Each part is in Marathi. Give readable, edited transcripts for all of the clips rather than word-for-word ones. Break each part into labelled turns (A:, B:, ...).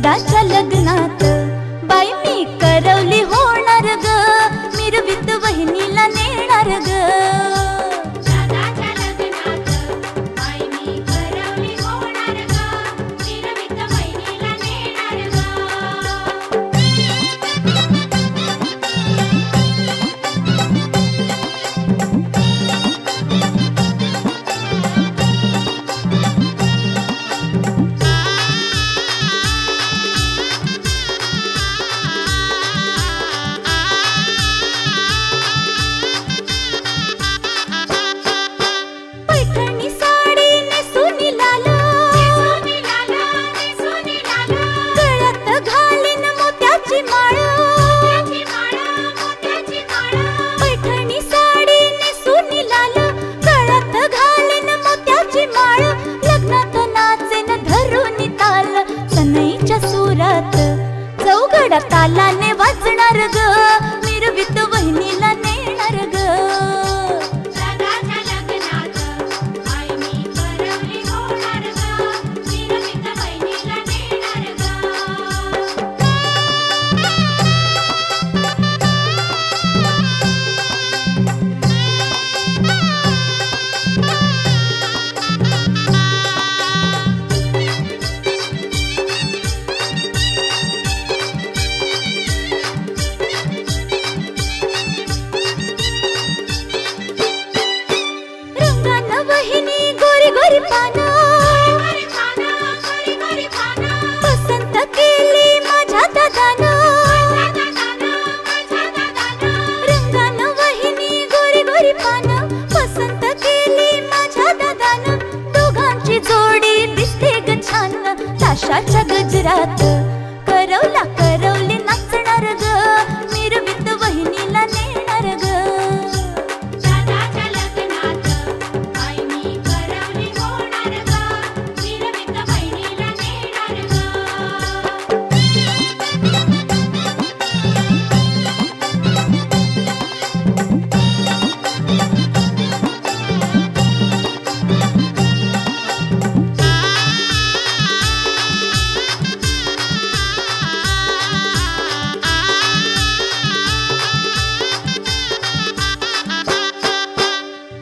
A: दादाच्या लग्नात बाई मी करवली होणार ग, मिरवीत वहिनीला नेणार ग.
B: दादाच्या लग्नात बाई मी करवली होणार ग, मिरवीत वहिनीला नेणार ग.
A: पैठणी साडी नेसून लाल, गळ्यात घालीन मोत्याची माळ. पैठणी साडी नेसून लाल, गळ्यात घालीन मोत्याची माळ. लग्नात नाचेन धरून ताल, सनईच्या सुरात चौघडा तालाने वाजणार ग, मिरवीत वहिनीला नेणार ग.
B: दादाच्या लग्नात बाई मी करवली होणार ग, मिरवीत वहिनीला नेणार ग.
A: रंगानं वहिनी गोरी गोरी पानं, पसंत केली माझ्या दादानं. रंगानं वहिनी गोरी गोरी पानं, पसंत केली माझ्या दादानं. दोघांची जोडी दिसते ग छान, ताशाच्या गजरात करवला करवली नाचणार ग, मिरवीत वहिनीला नेणार ग.
B: दादाच्या लग्नात बाई मी करवली होणार ग, मिरवीत वहिनीला नेणार ग.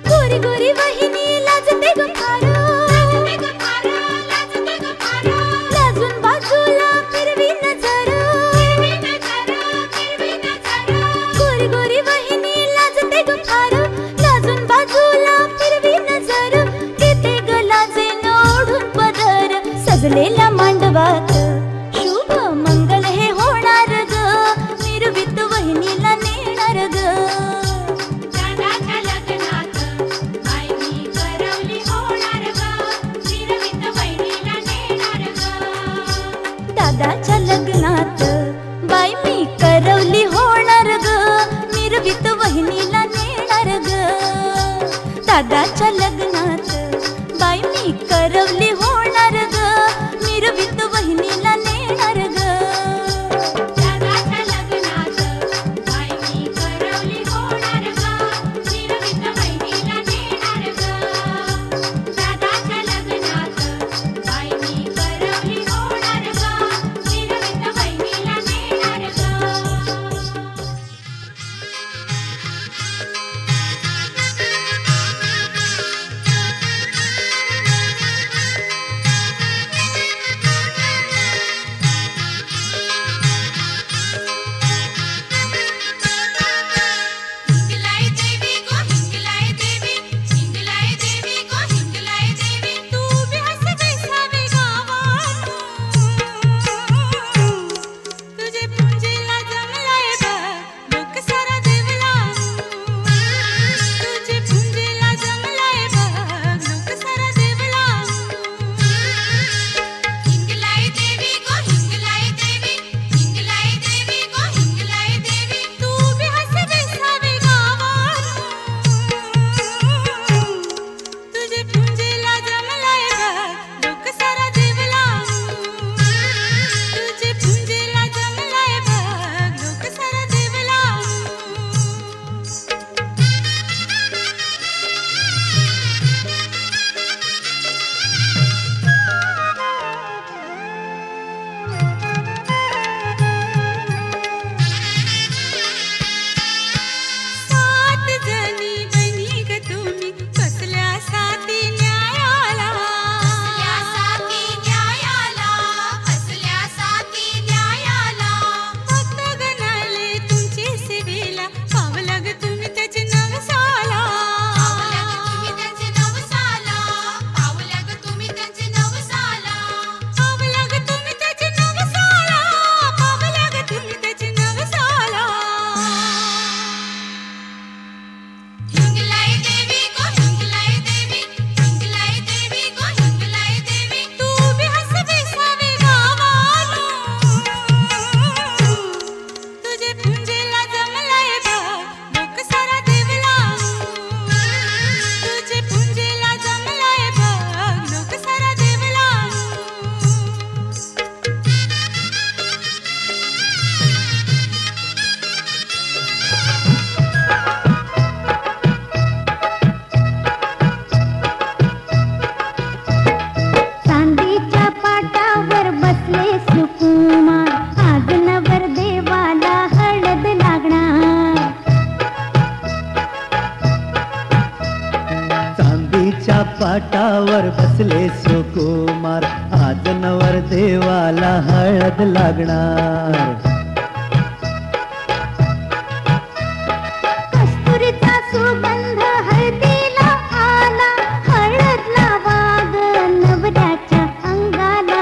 A: गोरी गोरी वहिनी लाजते ग फार, लाजून बाजूला फिरवी नजर. गोरी गोरी वहिनी लाजते ग फार, लाजून बाजूला फिरवी नजर. घेते ग लाजेन ओढून पदर, सजलेल्या मांडवात शुभ मंगल हे होणार ग, मिरवीत वहिनीला नेणार ग.
B: दादाच्या लग्नात बाई मी करवली होणार ग, मिरवीत वहिनीला नेणार ग.
A: दादाच्या लग्नात बाई मी करवली होणार ग, मिरवीत वहिनीला नेणार ग. दादाच्या लग्नात बाई मी करवली होणार ग, मिरवीत वहिनीला नेणार ग.
B: दादाच्या लग्नात बाई मी करवली होणार ग, मिरवीत वहिनीला नेणार ग. दादाच्या लग्नात बाई मी करवली होणार ग, मिरवीत वहिनीला नेणार ग.
C: चांदीच्या पाटावर बसले सुकुमार, आज नवर देवाला हळद लागणार.
A: कस्तुरीचा सुगंध हळदीला आला, हळद लावा ग नवऱ्याच्या अंगाला.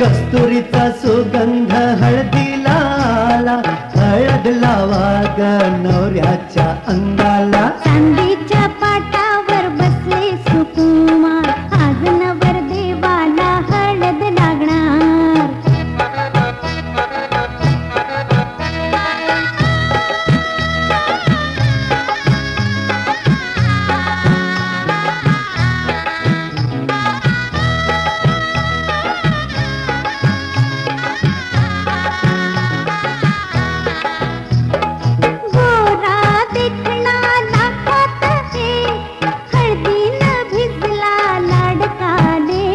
C: कस्तुरीचा सुगंध हळदीला आला, हळद लावा ग नवऱ्याच्या अंगाला.
A: चांदीच्या पाटावर बसले सुकुमार, आज नवर देवाला हळद लागणार. गोरा देखणा लाखात हे, हळदीनं भिजला लाडकाले.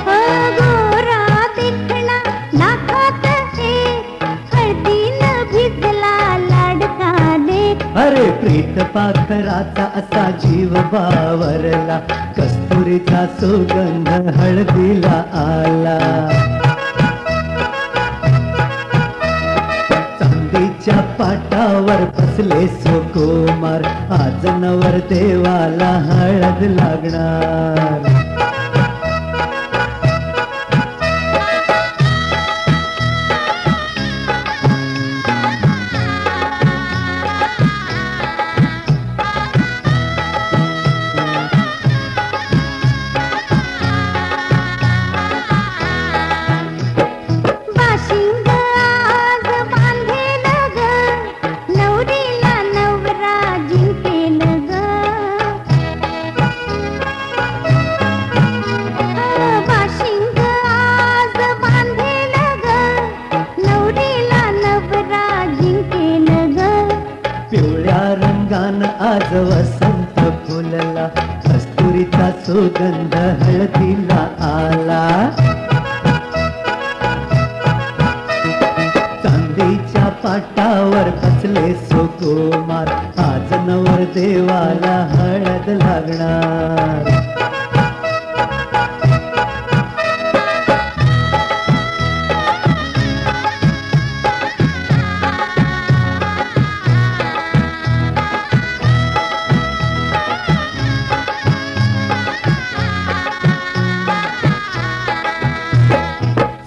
A: गोरा देखणा लाखात हे, हळदीनं भिजला लाडकाले.
C: अरे प्रीत पाखराचा असा जीव बावरला, कस्तुरीचा सुगंध हळदीला आला. चांदीच्या पाटावर बसले सुकुमार, आज नवर देवाला हळद लागणार.
A: बाशिंग आज बांधेल ग, नवरीला नवरा जिंकेल ग. बाशिंग आज बांधेल ग, नवरीला नवरा जिंकेल ग.
C: पिवळ्या रंगान आज वसंत फुलला, कस्तुरीचा सुगंध हळदीला आला. चांदीच्या पाटावर बसले सुकुमार, आज नवर देवाला हळद लागणार.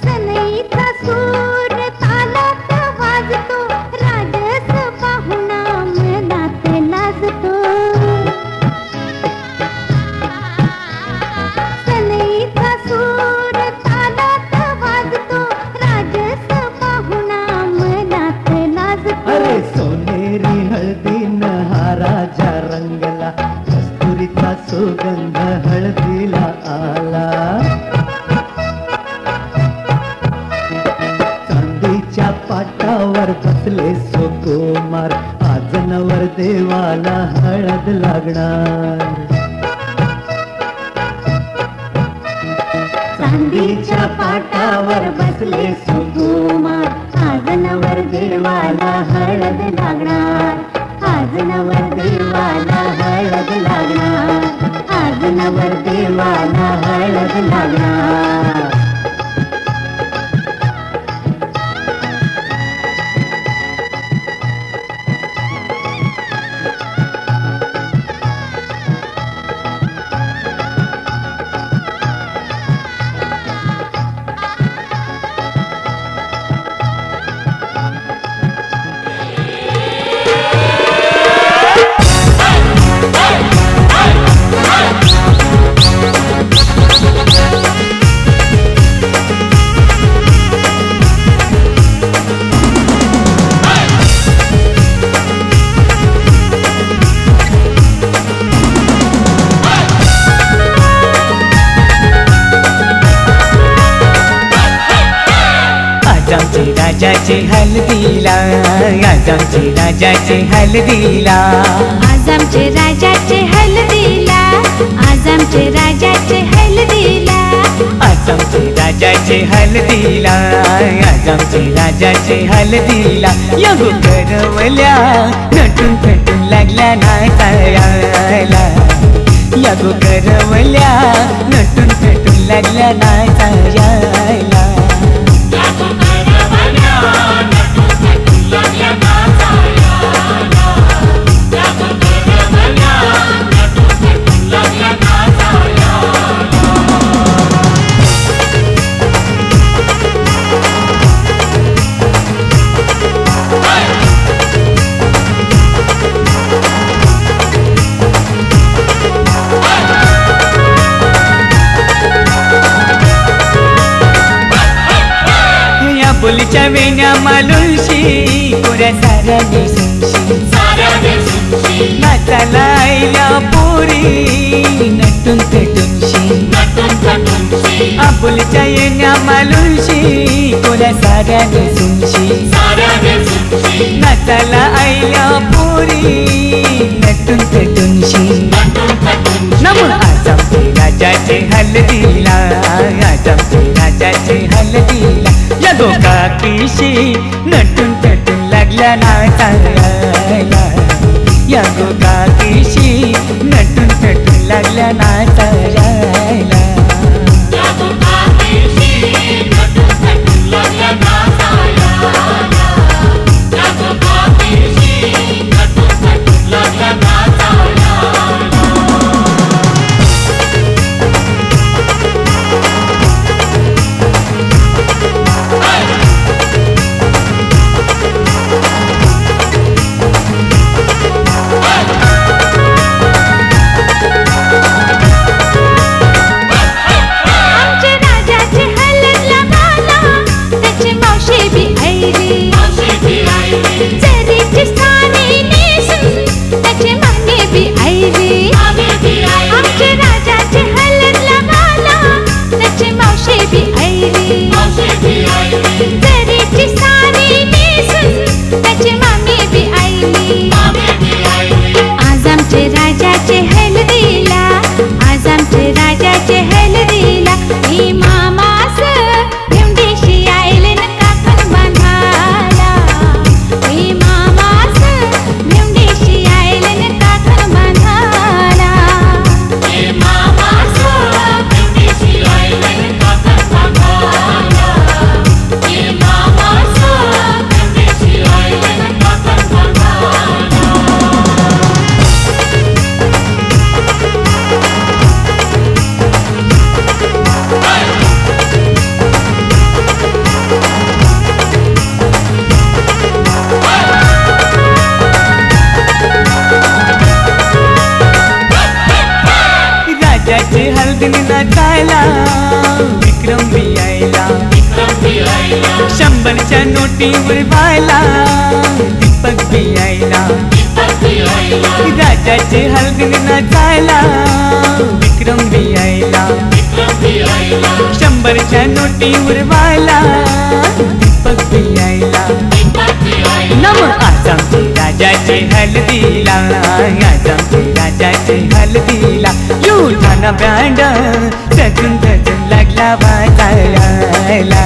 A: सनईचा सूर तालात वाजतो, राजस पाहुणा मनात लाजतो. सनईचा सूर तालात वाजतो, राजस पाहुणा मनात लाजतो.
C: अरे सोनेरी हळदीन हा राजा रंगला, कस्तुरीचा सुगंध हळदीला आला. चांदीच्या पाटावर बसले सुकुमार, आज नवर देवाला हळद लागणार.
A: चांदीच्या पाटावर बसले सुकुमार, आज नवर देवाला हळद लागणार. आज नवर देवाला हळद लागणार. आज नवर देवाला हळद लागणार.
D: राजाचे हल्दीला, आज आमचे राजाचे हल्दीला.
A: आज आमचे राजाचे हल्दीला, आज आमचे राजाचे हल्दीला.
D: आज आमचे राजाचे हलदीला, आज आमचे राजाचे हलदीला, या गो करवल्या नटून थटून लागल्या नाचायला, या गो करवल्या नटून थटून लागल्या नाचायला. बोलीच्या वेण्या मालुलशी कोऱ्या साऱ्या दिसूनशी, नाचायला आयल्या पोरी नटून थटूनशी, आबोलीच्या वेण्या मालुलशी कोऱ्या साऱ्या दिसूनशी, नाचायला आयल्या पोरी नटून थटूनशी. नमो आज आमचे राजाचे हलदीला, आज आमचे राजाचे हलदीला, या गो काकीशी नटून थटून लागल्या नाचायला, या गो काकीशी नटून थटून लागल्या नाचायला. नाचायला विक्रम भी आयला, शंभरच्या नोटीवर व्हायला दीपक भी आयला, राजाचे हलगीने नाचायला विक्रम भी आयला, शंभरच्या नोटीवर व्हायला दीपक भी आयला. नम आज आमचे राजाचे हलदीला, आज आमचे राजाचे हलदीला, युठाना बँड सजून सजून लागला वाजायला,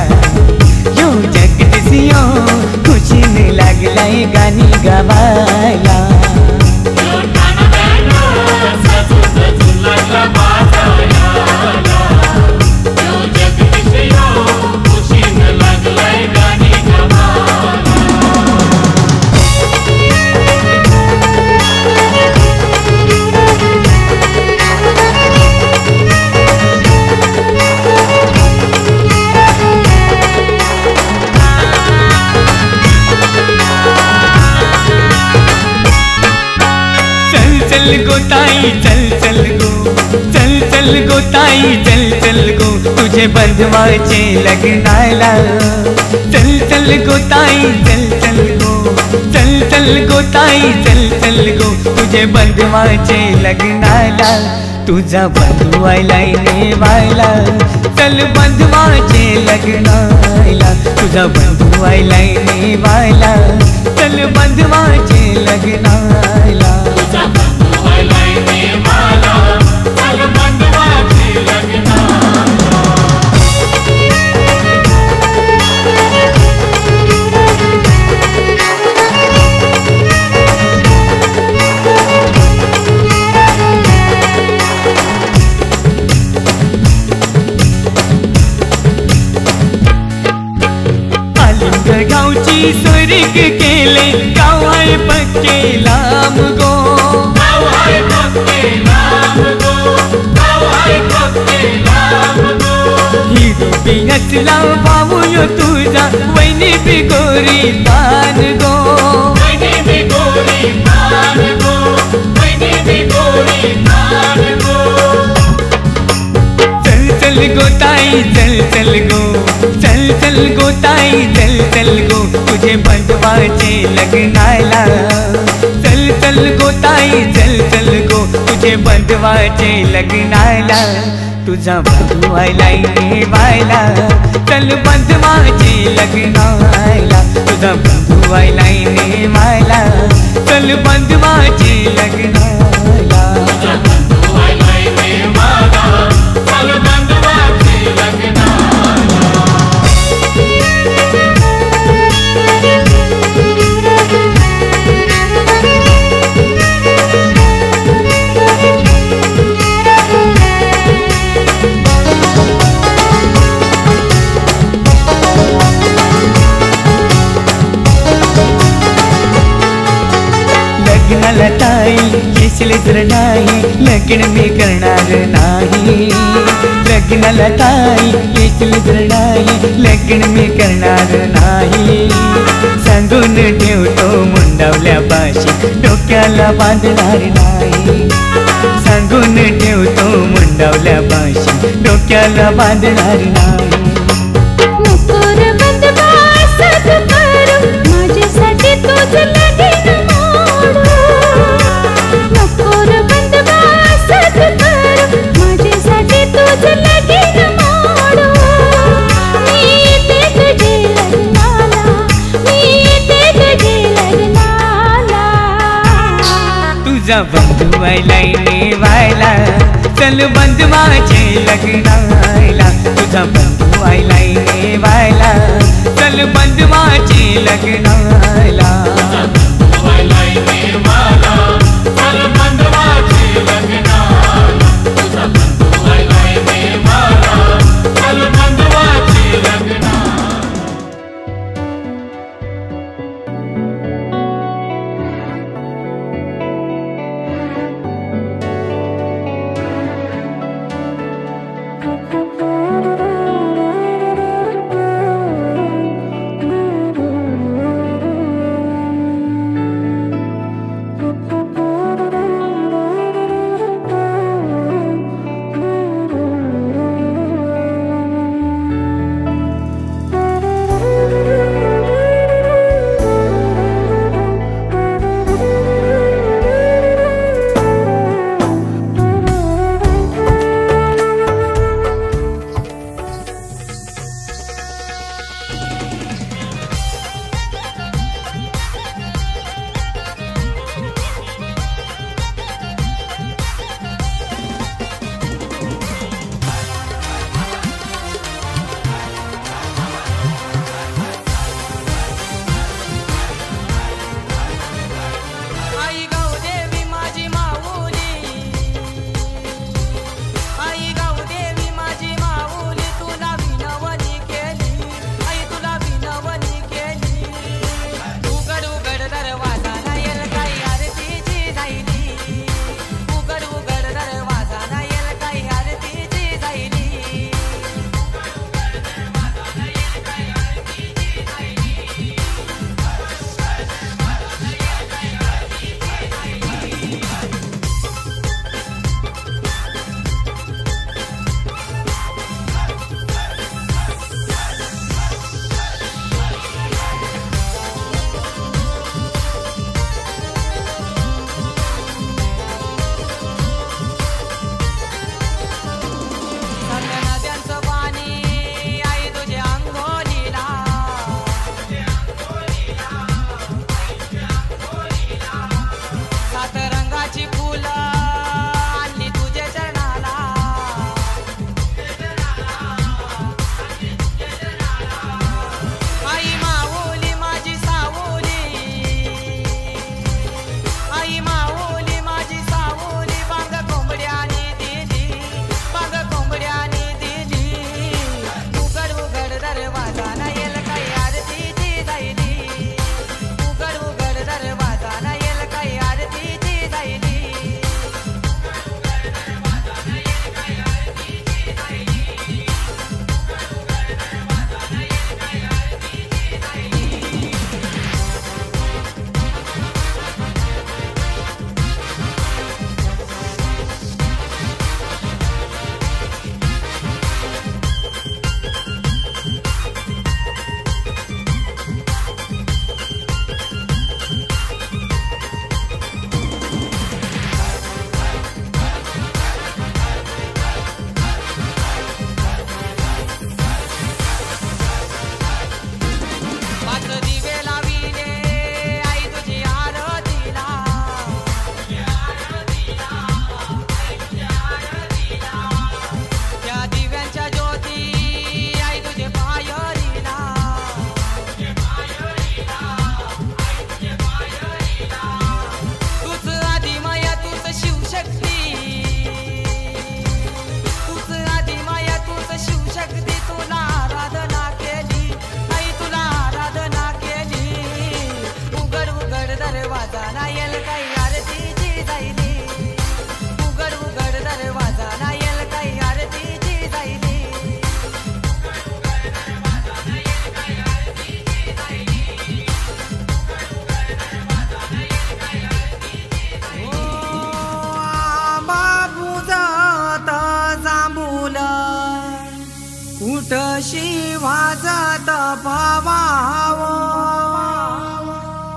D: यो जगदीसियो खुशीने लागलाय गाणी गावायला. चल गो ताई चल चल गो, चल चल गो ताई चल चल गो, तुझे बंधवाचे लग्नाला, चल चल गो ताई चल चल गो, चल चल गो ताई चल चल गो, तुझे बंधवाचे लग्नाला, तुझा बंधू आयलाय नेवायला, चल बंधवाचे लग्नाला, तुझा बंधू आयलाय नेवायला, चल बंधवाचे लग्नाला. गावची सोरीक केले गाव आहे पक्के लांब गो हिरो पियचला भाऊ यो तुझा वैनी बिगोरी तान गो चल चल गो ताई चल चल गो चल चल गो ताई चल चल गो तुझे बंधवाचे लग्नाला चल चल गो ताई चल चल गो तुझे बंधवाचे लग्नाला तुझा बंधू आयलाय नेवायला चल बंधवाचे लग्नाला तुझा बंधू आयलाय नेवायला चल बंधवाचे लग्नाला लग्नाला ताई येशील जर नाही लग्न मी करणार नाही लग्नाला ताई येशील जर नाही लग्न मी करणार नाही सांगून ठेवतो मुंडावल्या पाशी डोक्याला बांधणार नाही सांगून ठेवतो मुंडावल्या पाशी डोक्याला बांधणार नाही
A: नको रे बंधवा साथ करू माझ्यासाठी तुझ लगीन मोडू नको रे बंधवा साथ करू माझ्यासाठी तुझ लगीन मोडू मी येते तुझे लग्नाला मी येते तुझे लग्नाला
D: तुझा बंधू आयलाय नेवायला चल बंधवाचे लग्नाला तुझा बंधू आयलाय नेवायला चल बंधवाचे लग्नाला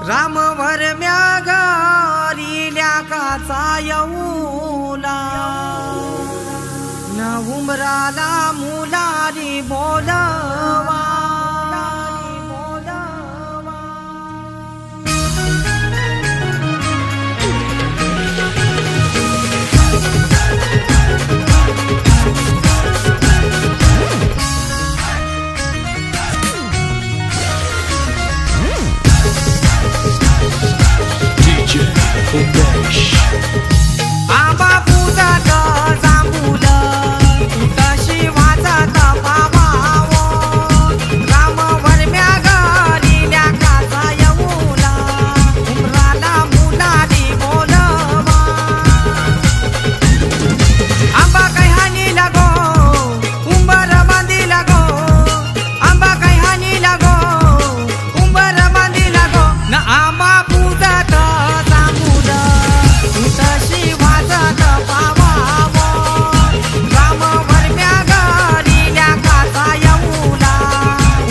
E: रामवर म्यागारिल्या काचा येऊला न उमराला मुलारी बोलवा आंबा पूजात जांभूल तशी वाजत पावावो राम वरम्या गरील्या काचा येऊला उमराला मुलारी बोलवा आंबा काही हानी लागो उंबर बांधी लागो आंबा काही हानी लागो उंबर बांधी लागो न आंबा पूजात तशी वाजत पावावो राम वरम्या गरील्या काचा येऊला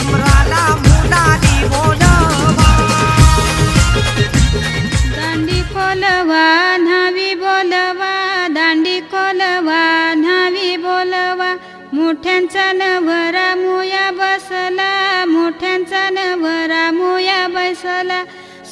E: उमराला मुलारी बोलवा
B: दांडी कोलवा न्हावी बोलवा दांडी कोलवा न्हावी बोलवा मोठ्यांचा नवरा मुया बसला मोठ्यांचा नवरा मुया बसला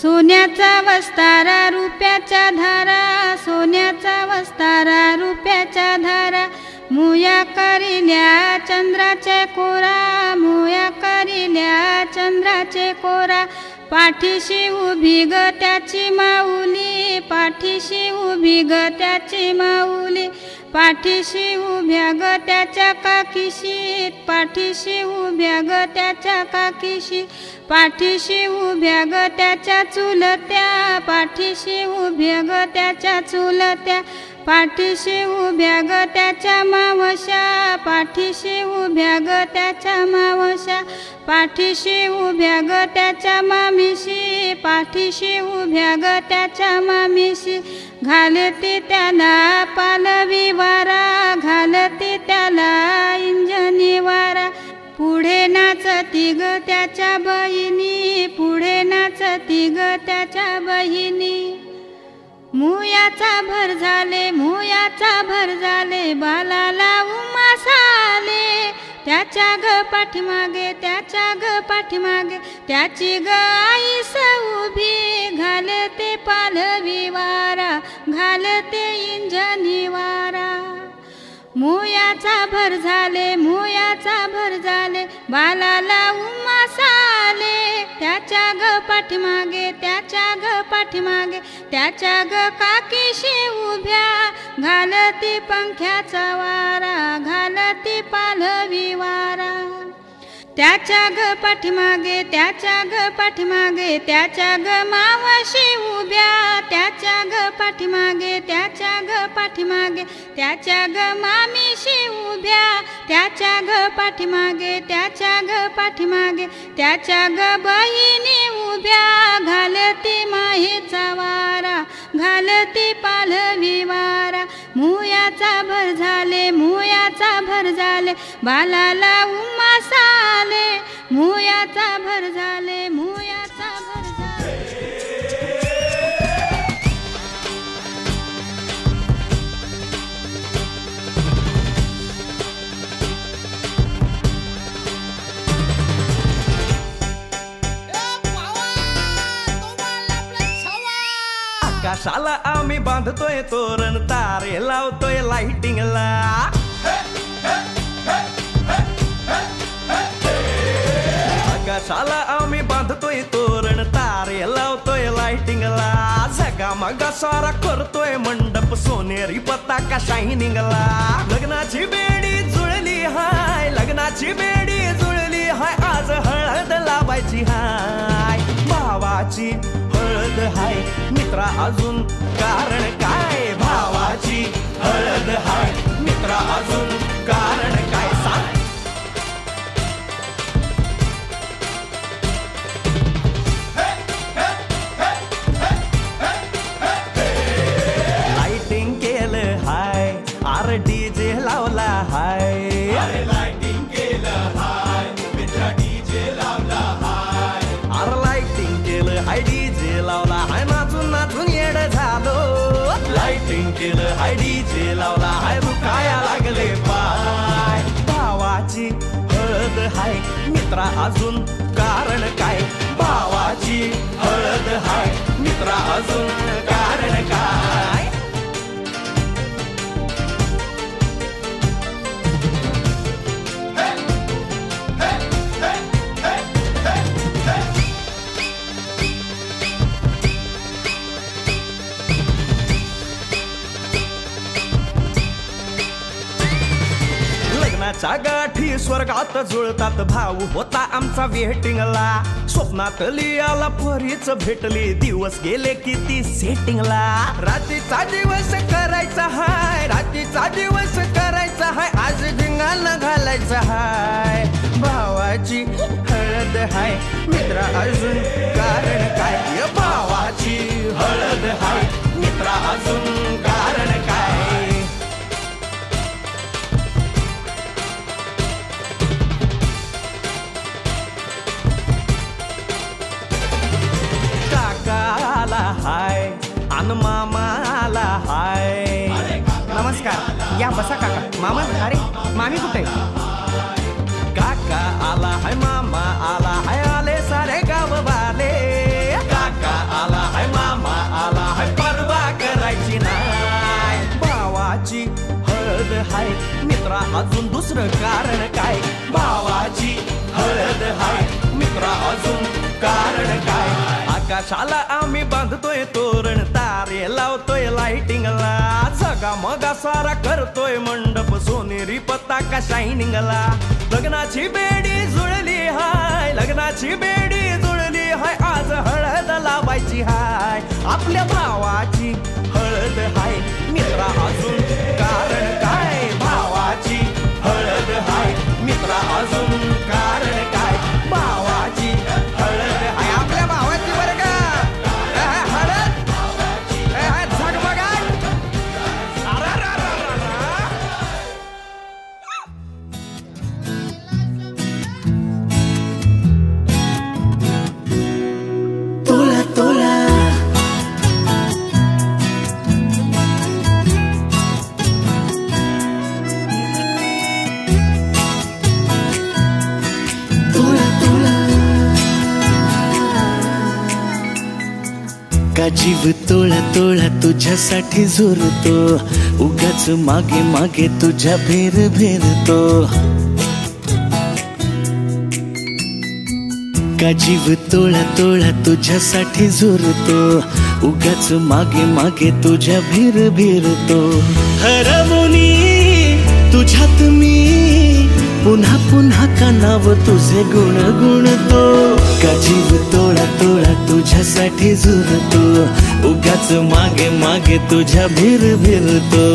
B: सोन्याचा वस्तारा रुपयाच्या धारा सोन्याचा वस्तारा रुपयाच्या धारा मुया करिल्या चंद्राचे कोरा मुया करिल्या चंद्राचे कोरा पाठीशी उभी ग त्याची माऊली पाठीशी उभी ग त्याची माऊली पाठीशी उभ्या ग त्याच्या काकीशीत पाठीशी उभ्या ग त्याच्या काकीशी पाठीशी उभ्या ग त्याच्या चुलत्या पाठीशी उभ्या ग त्याच्या चुलत्या पाठीशी उभ्या ग त्याच्या मावश्या पाठीशी उभ्या ग त्याच्या मावश्या पाठीशी उभ्या ग त्याच्या मामीशी पाठीशी उभ्या ग त्याच्या मामीशी घालते त्याला पालवी वारा घालते त्याला इंजनी वारा पुढे नाचती ग त्याच्या बहिणी पुढे नाचती ग त्याच्या बहिणी मुयाचा भर झाले मुयाचा भर झाले बालाला उमास आले त्याच्या ग पाठीमागे त्याच्या ग पाठीमागे त्याची ग आईस उभी घालते पालवी वारा घालते इंजनी वारा मुयाचा भर झाले मुयाचा भर झाले बालाला उमास आले त्याच्या ग पाठीमागे त्याच्या ग पाठीमागे त्याच्या ग काकीशी उभ्या घालती पंख्याचा वारा घालती पालवी वारा त्याच्या ग पाठीमागे त्याच्या ग पाठीमागे त्याच्या ग मावशी उभ्या त्याच्या ग पाठीमागे त्याच्या ग पाठीमागे त्याच्या ग मामीशी उभ्या त्याच्या ग पाठीमागे त्याच्या ग पाठीमागे त्याच्या ग बहिणी उभ्या घालती माहीचा वारा घालती पालवी वारा मुयाचा भर झाले मुयाचा भर झाले बालाला उमास आले मुयाचा भर झाले मुयाचा भर झाले
F: आकाशाला आम्ही बांधतोय तोरण तारे लावतोय लाइटिंगला आकाशाला आम्ही बांधतोय तोरण तारे लावतोय लाइटिंगला झगामगा सारा करतोय मंडप सोनेरी पताका शायनिंगला लग्नाची बेडी जुळली हाय लग्नाची बेडी जुळली हाय आज हळद लावायची हाय भावाची हळद हाय मित्रा अजून कारण काय भावाची हळद हाय मित्रा अजून कारण काय सांग लाइटिंग केलं हाय आर डीजे लावला हाय लाइटिंग केलं हाय मित्रा डीजे लावला हाय आर लाइटिंग केलं हाय डीजे सेटिंग केलं हाय डीजे लावला हाय दुखाया लागले पाय भावाची हळद हाय मित्रा अजून कारण काय भावाची हळद हाय मित्रा अजून कारण काय लग्नाच्या गाठी स्वर्गात जुळतात भाऊ होता आमचा वेटिंगला स्वप्नात लियाला परीच भेटली दिवस गेले किती सेटिंगला रात्रीचा दिवस करायचा हाय रात्रीचा दिवस करायचा हाय आज धिंगाणा घालायचा हाय भावाची हळद हाय मित्रा अजून कारण काय भावाची हळद हाय मित्रा अजून कारण काय काकाला हाय अन मामाला हाय
E: नमस्कार या बसा काका मामा अरे मामी कुठे
F: काका आला हाय मामा आला हाय आले सारे गाव वाले काका आला हाय मामा आला हाय परवा करायची नाय भावाची हळद हाय मित्रा अजून दुसरं कारण काय भावाची हळद हाय मित्रा अजून कारण काय आकाशाला आम्ही बांधतोय तोरण तारे लावतोय लाइटिंगला सगा मगा सारा करतोय मंडप सोनेरी पताका शायनिंगला लग्नाची बेडी जुळली हाय लग्नाची बेडी जुळली हाय आज हळद लावायची हाय आपल्या भावाची हळद हाय मित्रा अजून कारण काय भावाची हळद हाय मित्रा अजून कारण काय भावाची हळद हाय आपल्या भावाची बरं का हळद झगमगाट
C: तोला तोला का जीव तोळा तोळा तुझ्यासाठी झुरतो उगाच मागे मागे तुझ्या भेर भेरतो का जीव तोळा तोळा तुझ्यासाठी झुरतो उगाच मागे मागे तुझ्या भेर भेरतो हरवणी तुझ्यात मी पुन्हा पुन्हा कानाव तुझे गुण गुणतो का जीव तोळा तोळा तुझ्यासाठी झुरतो उगाच मागे मागे तुझ्या भेर भेरतो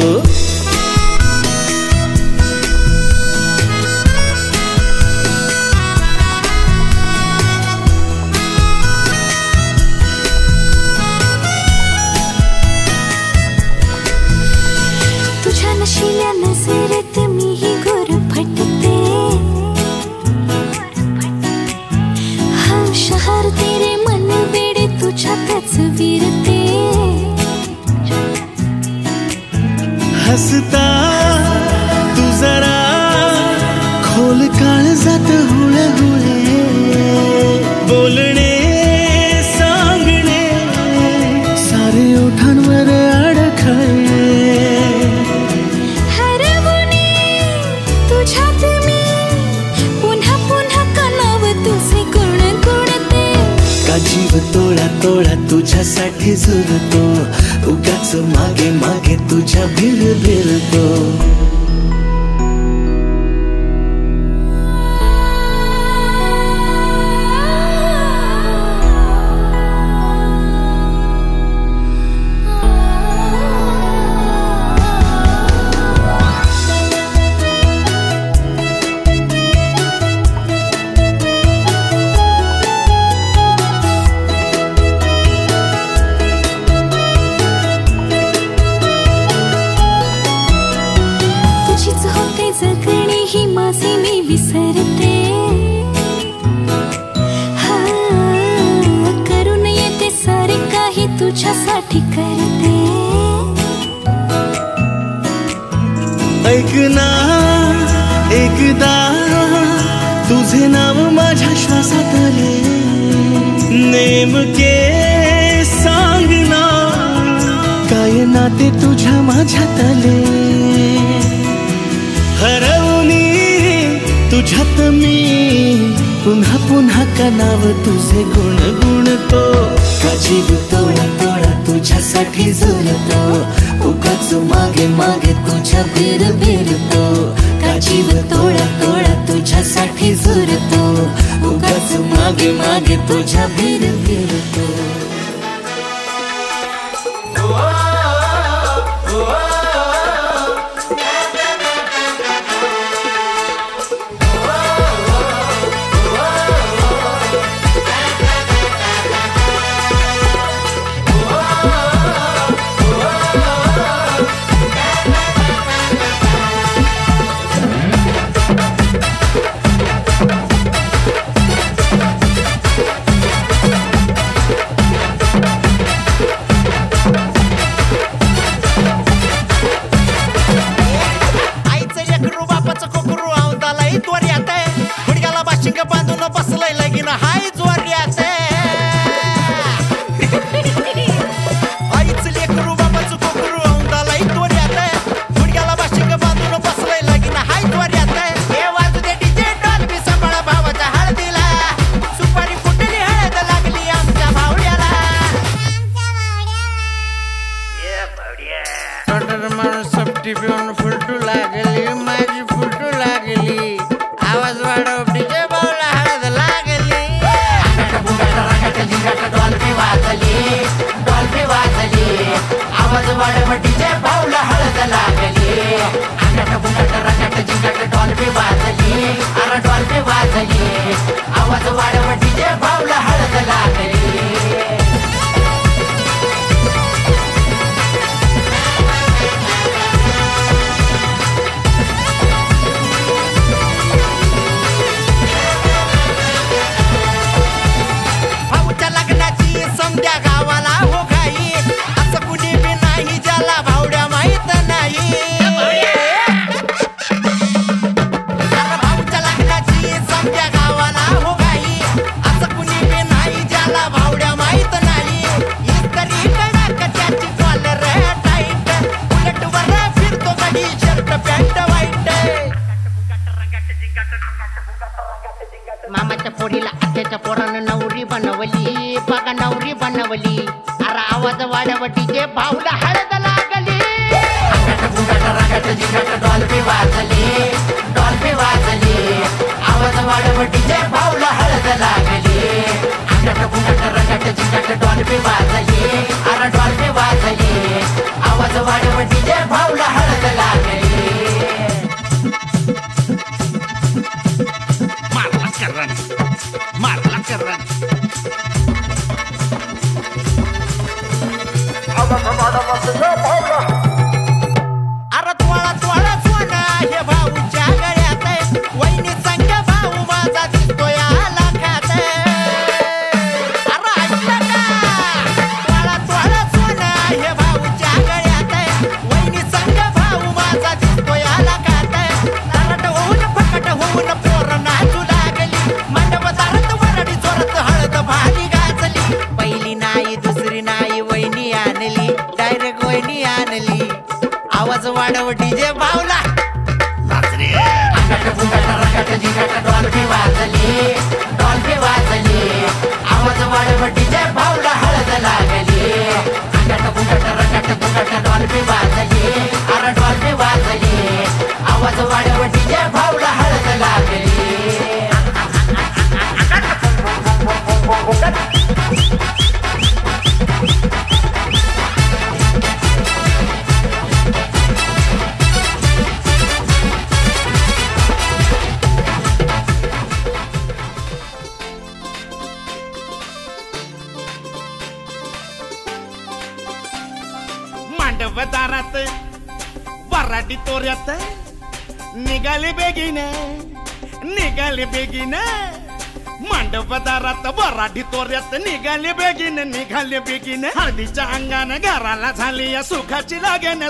A: तुझ्या नशिल्या नजरेत मीही गुरफटते शहर तेरे मन वेडे तुझ्यातच विरते
C: हसता तू जरा खोल काळजात हुळहुळे बोलणे सांगणे सारे ओठांवर अडखळे
A: हरवणे तुझ्यात मी पुन्हा पुन्हा कानाव तुझे गुण गुणते
C: का जीव तोळा तोळा तुझ्यासाठी झुरतो उगाच मागे मागे तुझ्या भेर भेरतो
A: जगणे ही माझे मी विसरते करून येते सारे काही तुझ्यासाठी करते
C: ऐक ना एकदा तुझे नाव माझ्या श्वासात आले, नेमके सांग ना काय नाते तुझ्या माझ्यात आले, हरवणी तुझ्यात मी पुन्हा पुन्हा का नाव तुझे गुणगुणतो, का जीव तोडा तोडा तुझ्यासाठी झुलतो, उगाच मागे मागे तुझ्या फिर फिरतो, का जीव तोडा तोडा तुझ्यासाठी झुलतो, उगाच मागे मागे तुझ्या फिर फिरतो.
G: मामाच्या पोरीला आत्याच्या पोरानं नवरी बनवली, बघा नवरी बनवली, अरे आवाज वाढव डीजे भाऊला हळद लागली, डॉल्बी वाजली, डॉल्बी वाजली, आवाज वाढव डीजे भाऊला हळद लागली, डॉल्बी वाजली, अरे डॉल्बी वाजली, आवाज वाढव डीजे भाऊला हळद लागली.
H: मारला करन
G: अरे तोळा तोळा सोना हे भाऊच्या गळ्यात, वहिनी संग भाऊ माझा दिसतोय लाखात, अरे ऐकलं का? तोळा तोळा सोना हे भाऊच्या गळ्यात, वहिनी संग भाऊ माझा दिसतोय लाखात, नारट होऊन फकट होऊन पोर नाचू लागली, मंडपदारात वरडी जोरात हळद भारी गाजली, पहिली नाही दुसरी नाही वहिनी आणली, डायरेक्ट वहिनी आणली, आवाज वाढव डीजे भाऊला नाचरे, डॉल्बी वाजली, डॉल्बी वाजली, आवाज वाढव डीजे भाऊला हळद लागली, डॉल्बी वाजली, अरे डॉल्बी वाजली, आवाज वाढव डीजे भाऊला हळद लागली.
H: मांडवदारात वराडी तोऱ्यात निघाले बेगीन, निघाले बेगीन, मांडवदारात वराडी तोऱ्यात निघाले बेगीन हळदीच्या अंगाने घराला झाली या सुखाची लागेन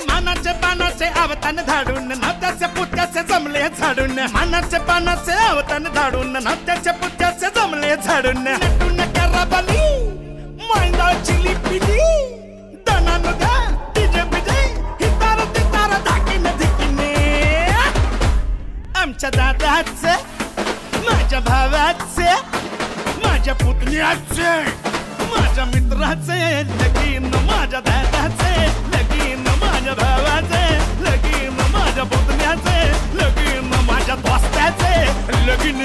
H: मानाचे पानाचे आवतान धाडून नात्याचे पुत्याचे जमले झाडून मानाचे पानाचे आवतान धाडून नात्याचे पुत्याचे जमले झाडून नटून कराबाली मांडाची लिपिली दणान धा डीजे बिजे हितार तितार धाकीन धिकीने आमच्या दादाचे माझ्या भावाचे माझ्या पुतण्याचे माझ्या मित्राचे लगीन माझ्या दादाचे लगीन माझ्या भावाचे लगीन माझ्या पुतण्याचे लगीन माझ्या दोस्ताचे लगीन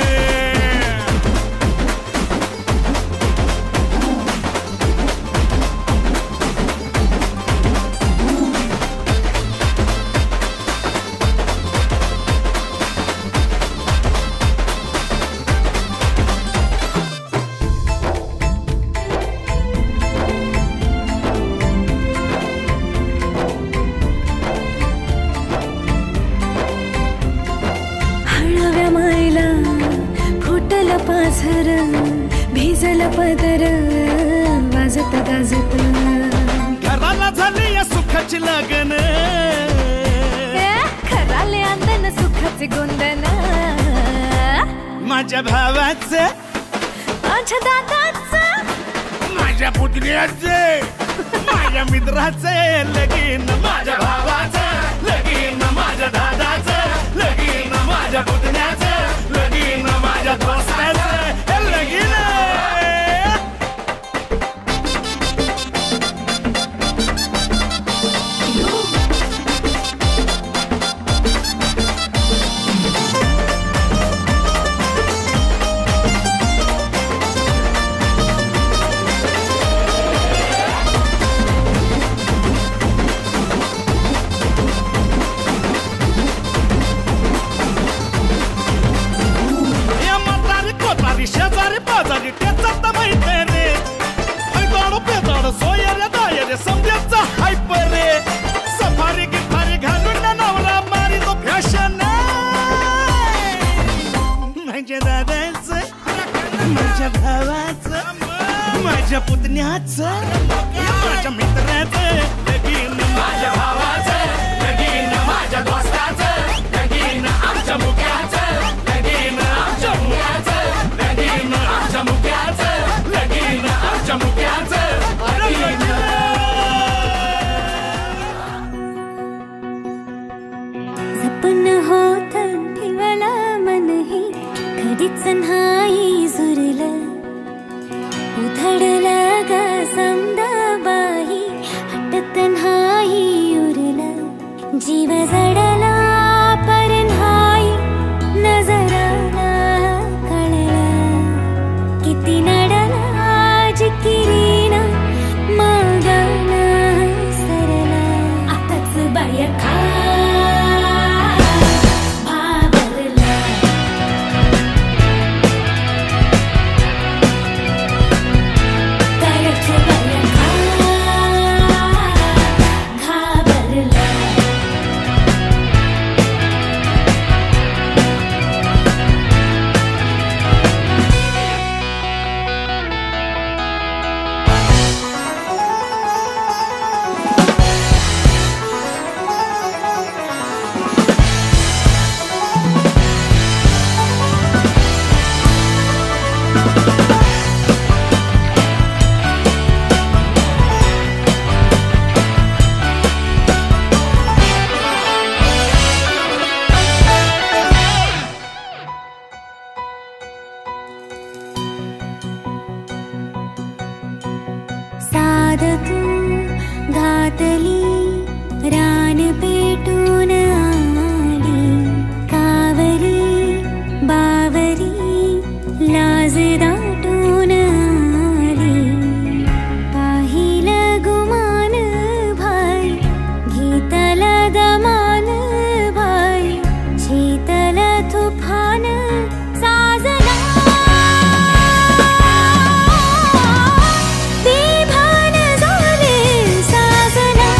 A: भिजल पदर वाजत गाजत
H: घराला झाली या सुखाची लगन
A: खराले अंदन सुखाचे गोंदन
H: माझ्या भावाचे
A: माझ्या दादाचं
H: माझ्या पुतण्याचे माझ्या मित्राचे लगीन माझ्या भावाचं लगीन माझ्या दादाचं लगीन माझ्या पुतण्याचं लगीन माझ्या दोस्ताचं लगीन शेजारी पाजारी त्याचा माहिती रे ऐदाडू पेदाडू सोयऱ्या दायरे समजायचा हायप रे सफारी गिफारी घालून नवरा मारी तो फॅशन माझ्या दादाचं माझ्या भावाचं माझ्या पुतण्याचं माझ्या मित्राचं लगीन माझ्या भावाचं लगीन माझ्या दोस्ताचं लगीन आमच्या मुख्याचं लगीन आमच्या मुख्याचं
A: जपन होत ठेवला मन हे कधीच नाही जुरलं उधळला ग समदा बाई हटत नाही उरलं जीव जडला पर नाही नजराला किती नडला जिकिरीना मगाना सरला आताच बाया खा भावरला कायच बाया खा घाबरला साध तू घातली रान पेटून आली कावरी बावरी लाज दाटून आली पाहिलं गुमान भाई घेतला दमान भाई शीतल तुफान साजना बेभान झाले साजना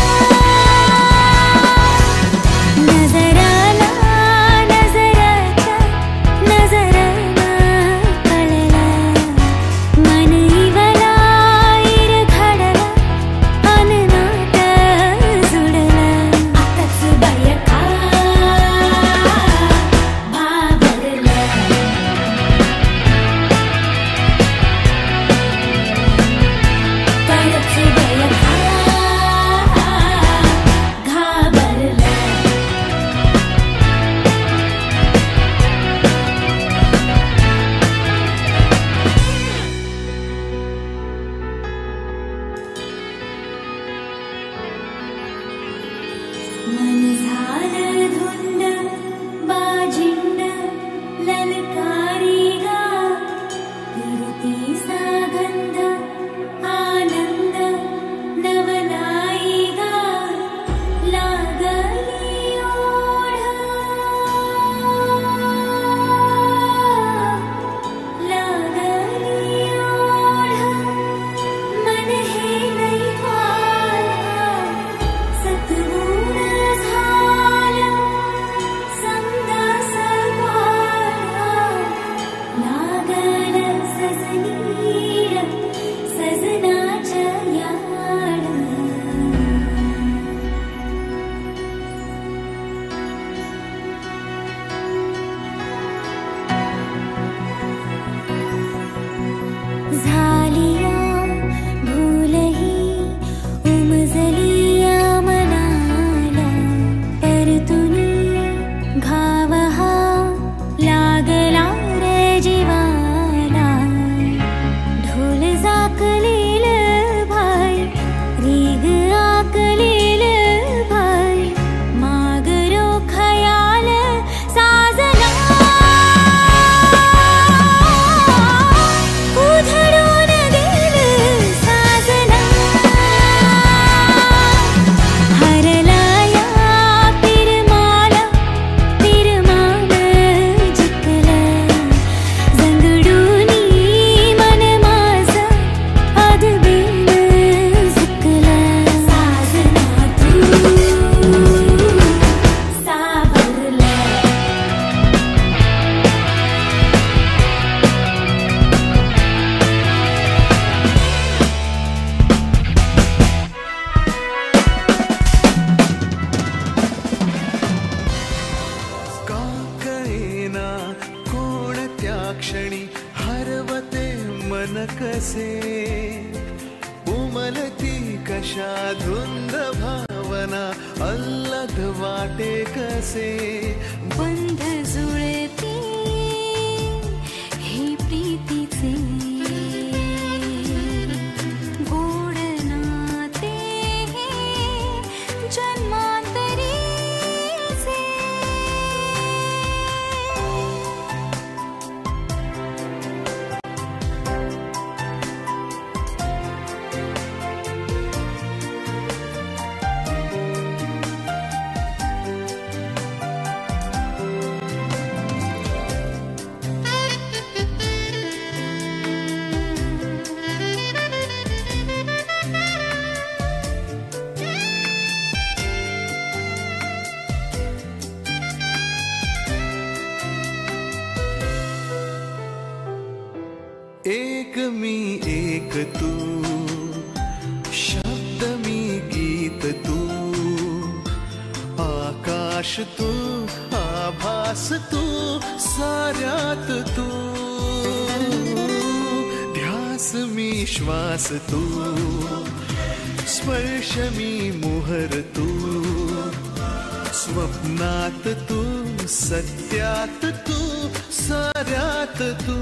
C: उमलती कशा धुंद भावना अल्लद वाटे कसे
A: बंध जुळते हे प्रीतीचे गोड नाते जन्मांतरीचे
C: एक मी एक तू शब्द मी गीत तू आकाश तू आभास तू साऱ्यात तू ध्यास मी श्वास तू स्पर्श मी मोहर तू स्वप्नात तू सत्यात तू साऱ्यात तू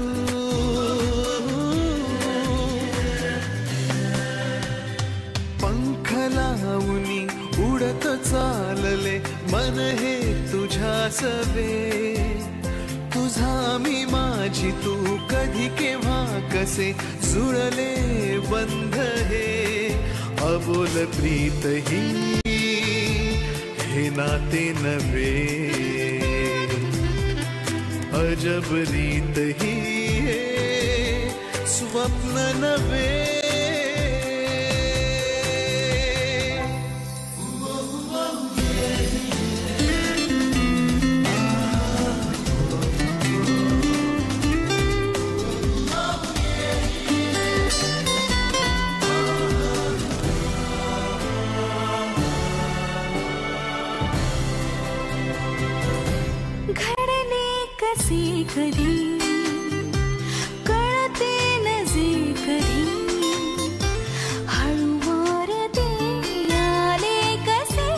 C: पंख लावूनी उडत चालले मन हे तुझ्या सवे तुझा मी माझी तू कधी केव्हा कसे जुळले बंध हे अबोल प्रीत ही हे नाते नव्हे अजब रीत ही हे स्वप्न नव्हे
A: घडले कसे कधी कळते नजे कधी हळूवार ते आले कसे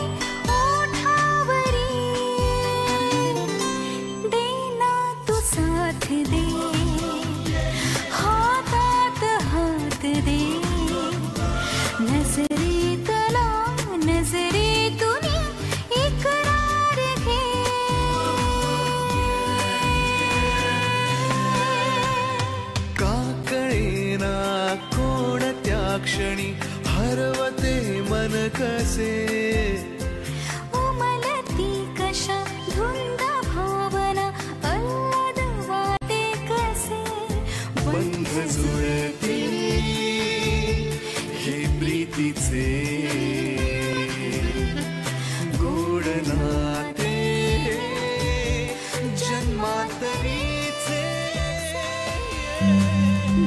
A: ओठावरी देना तू साथ दे हातात हात दे नजरेतला नजरेतून इकरार घे
C: कोणत्या क्षणी हरवते मन कसे
A: उमलती कशा धुंद भावना अल्लद वाटे कसे
C: बंध जुळती हे प्रीतीचे गोड नाते जन्मांतरीचे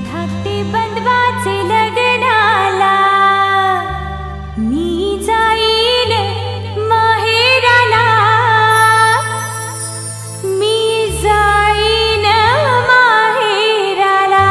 A: धाकटे बंधवाचे लग्नाला मी जाईन माहेराला मी जाईन माहेराला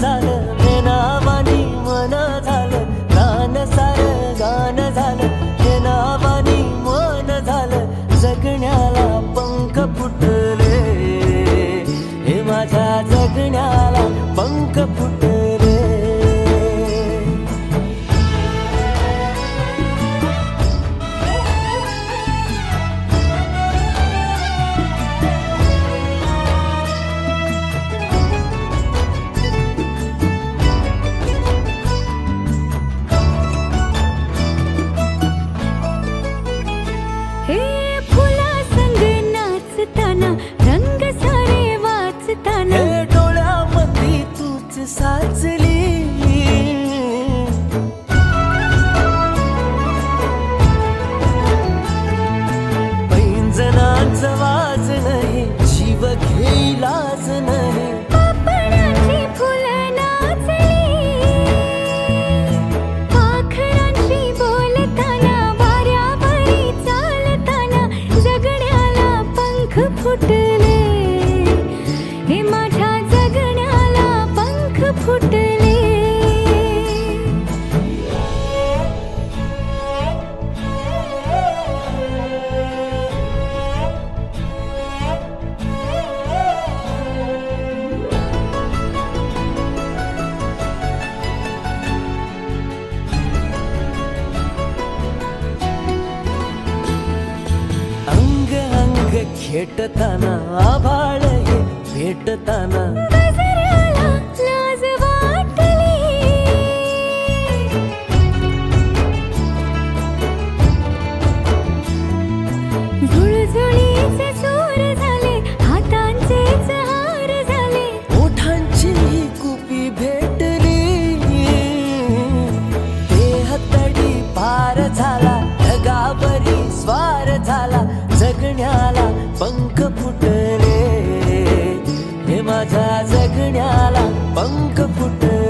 C: झालं हे नावानी मन झालं गान सारं गान झालं हे नावानी मन झालं जगण्याला पंख फुटले हे माझ्या जगण्याला पंख फुटले साचली पैंजनाचं वाज नाही जीव घेईलाच नाही पापणाची फुलं नाचली पाखरांशी बोलताना वाऱ्यावरी चालताना जगण्याला पंख फुटले हे माझ्या जगण्याला फुटले अंग अंग खेटताना आभाळ हे भेटताना जगण्याला पंख फुटले हे माझ्या जगण्याला पंख फुटले